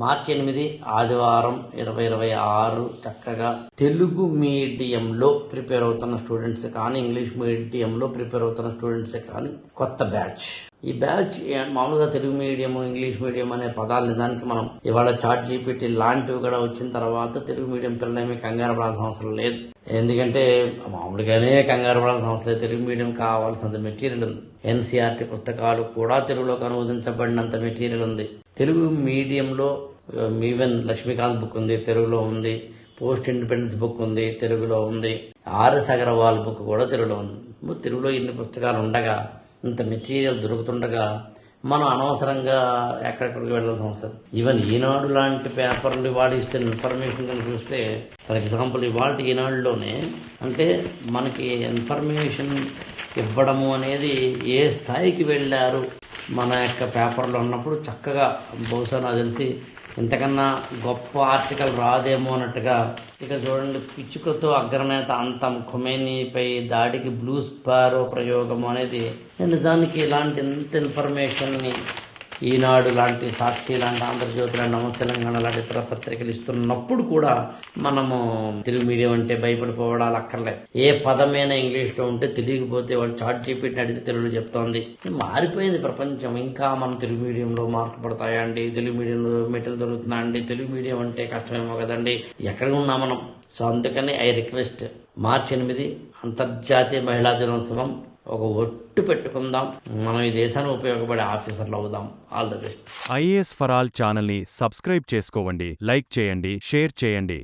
మార్చి 8 ఆదివారం 2026 చక్కగా తెలుగు మీడియంలో ప్రిపేర్ అవుతున్న స్టూడెంట్స్ కానీ ఇంగ్లీష్ మీడియంలో ప్రిపేర్ అవుతున్న స్టూడెంట్స్ కానీ కొత్త బ్యాచ్. ఈ బ్యాచ్ మామూలుగా తెలుగు మీడియం ఇంగ్లీష్ మీడియం అనే పదాలు నిజానికి మనం ఇవాళ చాట్ జీపీటీ లాంటివి కూడా వచ్చిన తర్వాత తెలుగు మీడియం పిల్లలేమి కంగారు పడాల్సిన అవసరం లేదు. ఎందుకంటే మామూలుగానే కంగారు పడాల్సిన అవసరం లేదు. తెలుగు మీడియం కావాల్సినంత మెటీరియల్ ఉంది. ఎన్సీఆర్టీ పుస్తకాలు కూడా తెలుగులోకి అనువదించబడినంత మెటీరియల్ ఉంది. తెలుగు మీడియంలో ఈవెన్ లక్ష్మీకాంత్ బుక్ ఉంది, తెలుగులో ఉంది. పోస్ట్ ఇండిపెండెన్స్ బుక్ ఉంది, తెలుగులో ఉంది. ఆర్ఎస్ అగర్వాల్ బుక్ కూడా తెలుగులో ఉంది. తెలుగులో ఇన్ని పుస్తకాలు ఉండగా, ఇంత మెటీరియల్ దొరుకుతుండగా మనం అనవసరంగా ఎక్కడెక్కడికి వెళ్ళాల్సిన అవసరం. ఈవెన్ ఈనాడు లాంటి పేపర్లు ఇవాళ ఇస్తే ఇన్ఫర్మేషన్ కనుక చూస్తే, ఫర్ ఎగ్జాంపుల్ ఇవాళ ఈనాడులోనే అంటే మనకి ఇన్ఫర్మేషన్ ఇవ్వడము అనేది ఏ స్థాయికి వెళ్ళారు మన యొక్క పేపర్లో ఉన్నప్పుడు చక్కగా బహుశా నాకు తెలిసి ఇంతకన్నా గొప్ప ఆర్టికల్ రాదేమో అన్నట్టుగా. ఇక్కడ చూడండి, పిచ్చుకతో అగ్రనేత అంతం ఖొమైనీపై దాడికి బ్లూ స్పారో ప్రయోగం అనేది నిజానికి ఇలాంటి ఎంత ఇన్ఫర్మేషన్ని ఈనాడు లాంటి, సాక్షి లాంటి, ఆంధ్రజ్యోతి లాంటి, నమస్తే తెలంగాణ లాంటి ఇతర పత్రికలు ఇస్తున్నప్పుడు కూడా మనము తెలుగు మీడియం అంటే భయపడిపోవడాలు అక్కర్లేదు. ఏ పదమైనా ఇంగ్లీష్లో ఉంటే తెలియకపోతే వాళ్ళు చాట్ జీపీటీ అడిగితే తెలుగులో చెప్తోంది. మారిపోయింది ప్రపంచం. ఇంకా మనం తెలుగు మీడియంలో మార్కులు పడతాయా అండి, తెలుగు మీడియంలో మెటీరియల్ దొరుకుతుందా అండి, తెలుగు మీడియం అంటే కష్టమేమో కదండి, ఎక్కడ ఉన్నా మనం. సో అందుకని ఐ రిక్వెస్ట్, మార్చి 8 అంతర్జాతీయ మహిళా దినోత్సవం. ఒక ఒట్టు పెట్టుకుందాం, మనం ఈ దేశానికి ఉపయోగపడే ఆఫీసర్లు అవుదాం. All the best. IAS for all ఛానల్ని సబ్స్క్రైబ్ చేసుకోండి, లైక్ చేయండి, షేర్ చేయండి.